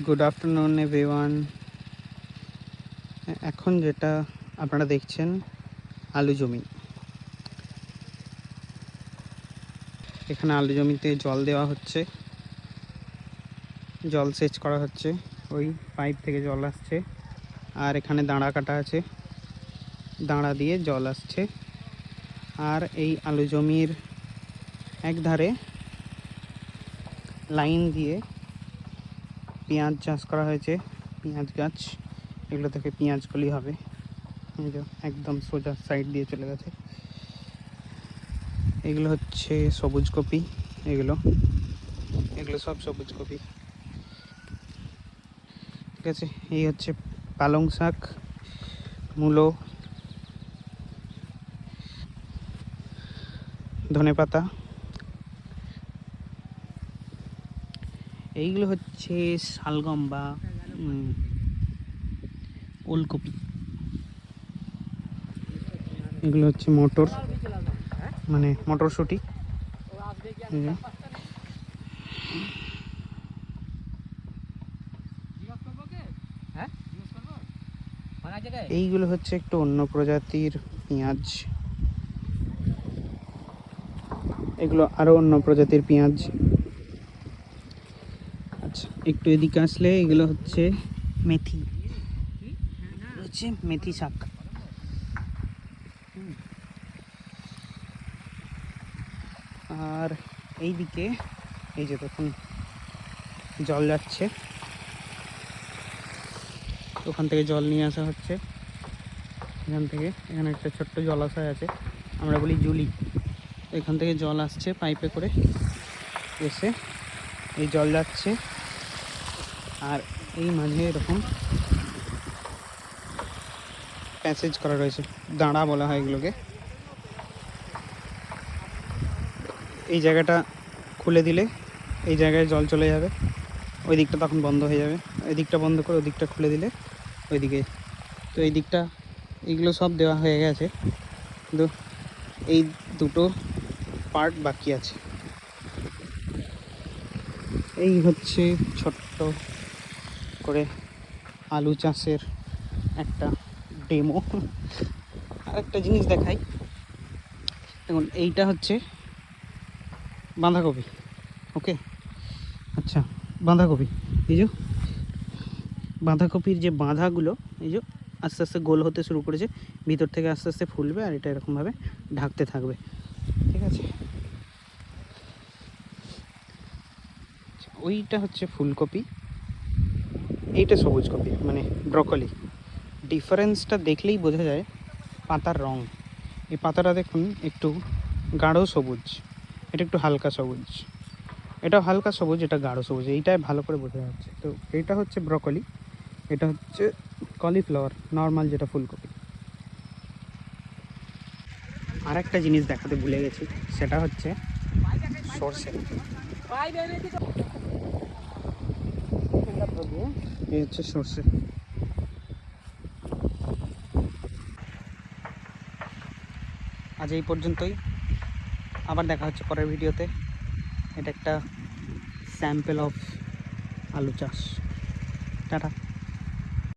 Good afternoon everyone. এখন যেটা আপনারা দেখছেন আলু জমি। এখানে আলু জমিতে জল দেওয়া হচ্ছে, জল সেচ করা হচ্ছে। ওই পাইপ থেকে জল আসছে, আর এখানে দাঁড়া কাটা আছে, দাঁড়া দিয়ে জল আসছে। আর এই আলু জমির এক ধারে লাইন দিয়ে পেঁয়াজ চাষ করা হয়েছে। পেঁয়াজ গাছ, এগুলো থেকে পেঁয়াজগুলি হবে। একদম সোজা সাইড দিয়ে চলে গেছে। এগুলো হচ্ছে সবুজ কপি, এগুলো সব সবুজ কপি। ঠিক আছে, এই হচ্ছে পালং শাক, মূলো, ধনেপাতা। এইগুলো হচ্ছে শালগম বা ওলকপি। এগুলো হচ্ছে মটর, মানে মটরশুঁটি। এইগুলো হচ্ছে একটু অন্য প্রজাতির পেঁয়াজ, এগুলো আরো অন্য প্রজাতির পেঁয়াজ। আচ্ছা, একটু এদিকে আসলে এগুলো হচ্ছে মেথি, মেথি শাক। আর এইদিকে এই যে দেখুন জল যাচ্ছে, ওখান থেকে জল নিয়ে আসা হচ্ছে। এখানে একটা ছোট্ট জলাশয় আছে, আমরা বলি জুলি। এখান থেকে জল আসছে পাইপে করে, এসে এই জল যাচ্ছে। আর এই মাঝে এরকম প্যাসেজ করা রয়েছে, দাঁড়া বলা হয় এগুলোকে। এই জায়গাটা খুলে দিলে এই জায়গায় জল চলে যাবে, ওই দিকটা তখন বন্ধ হয়ে যাবে। ওই দিকটা বন্ধ করে ওই দিকটা খুলে দিলে ওইদিকে। তো এই দিকটা এইগুলো সব দেওয়া হয়ে গেছে, কিন্তু এই দুটো পার্ট বাকি আছে। এই হচ্ছে ছোট্ট করে আলু চাষের একটা ডেমো। আর একটা জিনিস দেখাই, দেখুন এইটা হচ্ছে বাঁধাকপি। ওকে, আচ্ছা, বাঁধাকপি, এই যে বাঁধাকপির যে বাঁধাগুলো, এই যে আস্তে আস্তে গোল হতে শুরু করেছে, ভিতর থেকে আস্তে আস্তে ফুলবে, আর এটা এরকমভাবে ঢাকতে থাকবে। ঠিক আছে, ওইটা হচ্ছে ফুলকপি, এইটা সবুজ কপি, মানে ব্রকলি। ডিফারেন্সটা দেখলেই বোঝা যায় পাতার রং। এই পাতাটা দেখুন একটু গাঢ় সবুজ, এটা একটু হালকা সবুজ, এটাও হালকা সবুজ, এটা গাঢ় সবুজ, এইটাই ভালো করে বোঝা যাচ্ছে। তো এইটা হচ্ছে ব্রকলি, এটা হচ্ছে কলিফ্লাওয়ার নর্মাল, যেটা ফুলকপি। আর একটা জিনিস দেখাতে ভুলে গেছি, সেটা হচ্ছে সর্ষে। এই হচ্ছে সর্ষে। আজ এই পর্যন্তই, আবার দেখা হচ্ছে পরের ভিডিওতে। এটা একটা স্যাম্পল অফ আলু চাষ। টাটা।